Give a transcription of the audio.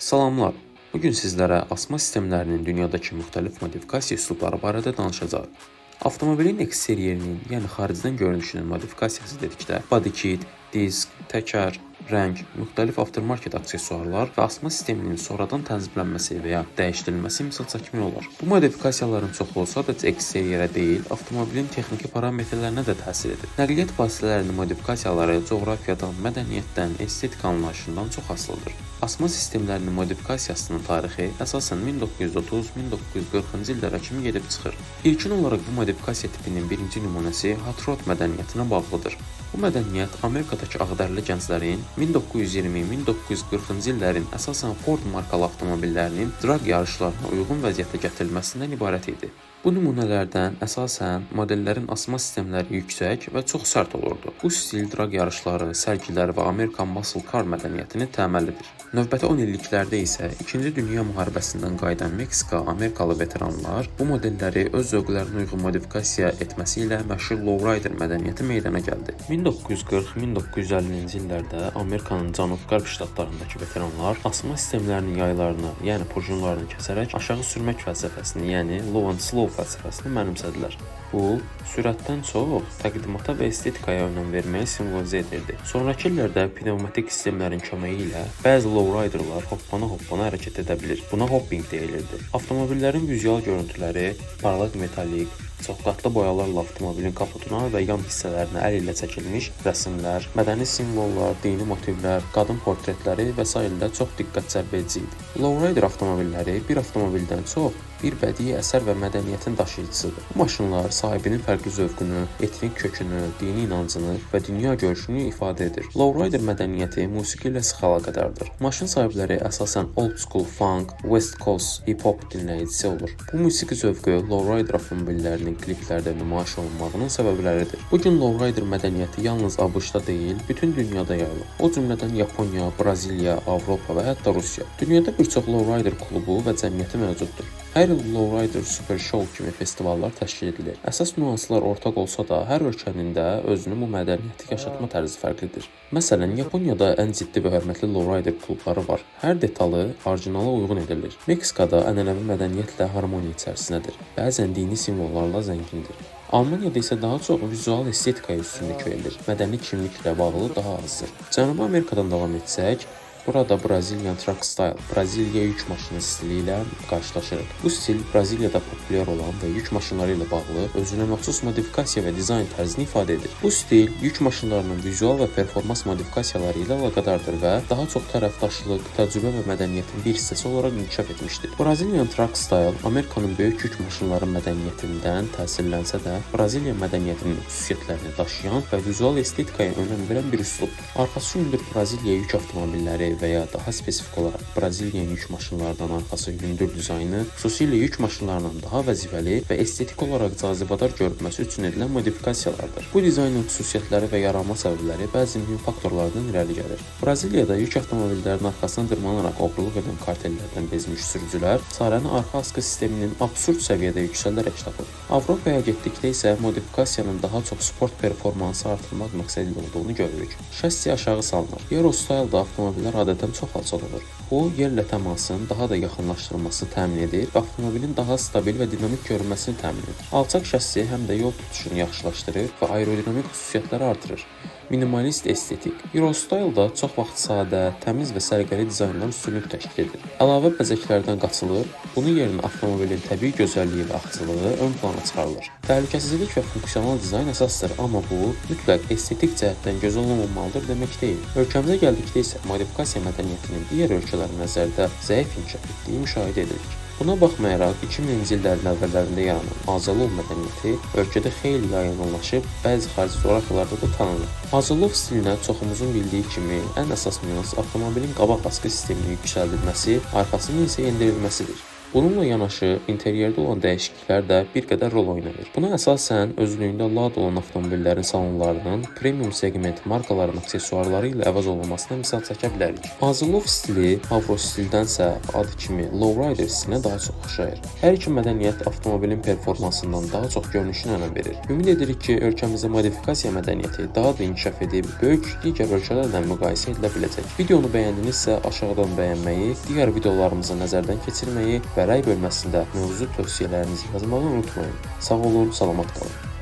Salamlar. Bugün sizlərə asma sistemlərinin dünyadakı müxtəlif modifikasiya üslubları barədə danışacağıq. Avtomobilin eksteriyerinin, yəni xaricdən görünüşünün modifikasiyası dedikdə body kit, disk, təkər, rəng, müxtəlif aftermarket aksesuarlar və asma sisteminin sonradan tənzimlənməsi və ya dəyişdirilməsi misal çəkmək olar. Bu modifikasiyaların çoxu sadəcə eksteriyerə deyil, avtomobilin texniki parametrlərinə də təsir edir. Nəqliyyat vasitələrinin modifikasiyaları coğrafiyadan, mədəniyyətdən, estetik anlayışından çox asılıdır. Asma sistemlərinin modifikasiyasının tarixi əsasən 1930-1940-cı illərə kimi gedib çıxır. İlkin olaraq bu modifikasiya tipinin birinci nümunəsi Hot Rod mədəniyyətinə bağlıdır. Bu mədəniyyət Amerikadakı ağdərli gənclərin 1920-1940-cı illərin əsasən Ford markalı avtomobillərinin drag yarışlarına uyğun vəziyyətə gətirilməsindən ibarət idi. Bu nümunələrdən əsasən modellərin asma sistemləri yüksək və çox sərt olurdu. Bu stil drag yarışları, sərgilər və Amerikan muscle car mədəniyyətini təməllidir. Növbəti 10 illiklərdə isə 2-ci Dünya müharibəsindən qayıdan Meksika, Amerikalı veteranlar bu modelləri öz zövqlərinə uyğun modifikasiya etməsi ilə məşhur lowrider mədəniyyəti meydana gəldi. 1940-1950-ci illərdə Amerikanın cənub-qərb ştatlarındakı veteranlar asma sistemlərinin yaylarını, yəni purjunlarını kəsərək aşağı sürmək fəlsəfəsini, yəni low and slow fəlsəfəsini mənimsədilər. Bu, sürətdən çox təqdimata və estetikaya önəm verməyi simvolizə edirdi. Sonrakı illərdə pnevmatik sistemlərin köməyi ilə bəzi lowriderlar hoppana hərəkət edə bilir. Buna hopping deyilirdi. Avtomobillərin vizual görüntüləri parlaq metalik, çox qatlı boyalarla avtomobilin kaputuna və yan hissələrinə əl ilə çəkilmiş rəsmlər, mədəni simvollar, dini motivlər, qadın portretləri və s. çox diqqət cəlb edici idi. Lowrider avtomobilləri bir avtomobildən çox bir bədii əsər və mədəniyyətin daşıyıcısıdır. Bu maşınlar sahibinin fərqli zövqünü, etnik kökünü, dini inancını və dünya görüşünü ifadə edir. Lowrider mədəniyyəti musiqi ilə sıx əlaqədardır. Maşın sahibləri əsasən old school funk, West Coast hip-hop dinləyicisi olur. Bu musiqi zövqü Lowrider avtomobillərinin kliplərdə nümayiş olunmağının səbəbləridir. Bu gün Lowrider mədəniyyəti yalnız ABŞ-da deyil, bütün dünyada yayılır. O cümlədən Yaponiya, Braziliya, Avropa və hətta Rusiya. Dünyada bir çox Lowrider klubu və cəmiyyəti mövcuddur. Hər il Lowrider Super Show kimi festivallar təşkil edilir. Əsas nüanslar ortaq olsa da, hər ölkənin də özünün bu mədəniyyəti yaşatma tərzi fərqlidir. Məsələn, Yaponiyada ən ciddi və hörmətli Lowrider klubları var. Hər detalı orijinala uyğun edilir. Meksikada ənənəvi mədəniyyətlə harmoniya içərisindədir. Bəzən dini simvollarla zəngindir. Almaniyada isə daha çox vizual estetikaya üstünlük verilir. Mədəni kimliklə bağlı daha azdır. Cənubi Amerikadan davam etsək, burada Brazilian Truck Style, Braziliya yük maşını stili ilə qarşılaşırıq. Bu stil Braziliyada populyar olan və yük maşınları ilə bağlı özünə məxsus modifikasiya və dizayn tərzini ifadə edir. Bu stil yük maşınlarının vizual və performans modifikasiyaları ilə əlaqədardır və daha çox tərəfdaşlıq, təcrübə və mədəniyyətin bir hissəsi olaraq inkişaf etmişdir. Brazilian Truck Style Amerikanın böyük yük maşınları mədəniyyətindən təsirlənsə də, Braziliya mədəniyyətinin xüsusiyyətlərini daşıyan və vizual estetikaya önəm verən bir üslubdur. Arxası hündür Braziliya yük avtomobilləri və ya daha spesifik olaraq Braziliya yük maşınlardan arxası hündür dizaynı xüsusilə yük maşınlarından daha vəzifəli və estetik olaraq cazibədar görünməsi üçün edilən modifikasiyalardır. Bu dizaynın xüsusiyyətləri və yaranma səbəbləri bəzi mühüm faktorlardan irəli gəlir. Braziliyada yük avtomobillərinin arxasına dırmanaraq oğurluq edən kartellərdən bezmiş sürücülər çarəni arxa askı sisteminin absurd səviyyədə yüksələrək tapır. Avropaya getdikdə isə modifikasiyanın daha çox sport performansı artırmaq məqsədi olduğunu görürük. Şassi aşağı salınır. Eurostyle avtomobillər adətən çox alçaq olur. Bu, yerlə təmasın daha da yaxınlaşdırılmasını təmin edir və avtomobilin daha stabil və dinamik görünməsini təmin edir. Alçaq şassi həm də yol tutuşunu yaxşılaşdırır və aerodinamik xüsusiyyətləri artırır. Minimalist estetik. Eurostyle-da çox vaxt sadə, təmiz və səliqəli dizaynlar üstünlük təşkil edir. Əlavə bəzəklərdən qaçılır, bunun yerinə avtomobilin təbii gözəlliyi və axcılığı ön plana çıxarılır. Təhlükəsizlik və funksional dizayn əsasdır, amma bu, mütləq estetik cəhətdən gözəl olmamalıdır demək deyil. Ölkəmizə gəldikdə isə modifikasiya mədəniyyətinin digər ölkələr nəzərdə zəif inkişaf etdiyi müşahidə edilir. Buna baxmayaraq, 2000-ci illərin əvvəllərində yaranan Azalov mədəniyyəti ölkədə xeyli yaygınlaşıb, bəzi xarici coğrafiyalarda da tanınır. Azalov stilinə çoxumuzun bildiyi kimi ən əsas nüans avtomobilin qabaq askı sisteminin yüksəldilməsi, arxasının isə endirilməsidir. Bununla yanaşı interyerdə olan dəyişikliklər də bir qədər rol oynayır. Buna əsasən özlüyündə LAD olan avtomobillərin salonlarının premium segment markaların aksesuarları ilə əvəz olunmasına misal çəkə bilərik. Azulov stili Avro stildənsə adı kimi Lowrider stilinə daha çox oxşayır. Hər iki mədəniyyət avtomobilin performansından daha çox görünüşünə önəm verir. Ümid edirik ki, ölkəmizdə modifikasiya mədəniyyəti daha da inkişaf edib, böyük digər ölkələrlə müqayisə edilə biləcək. Videonu bəyəndinizsə aşağıdan bəyənməyi, digər videolarımızı nəzərdən keçirməyi və rəy bölməsində mövzu tövsiyələrinizi yazmağı unutmayın. Sağ olun, salamat qalın.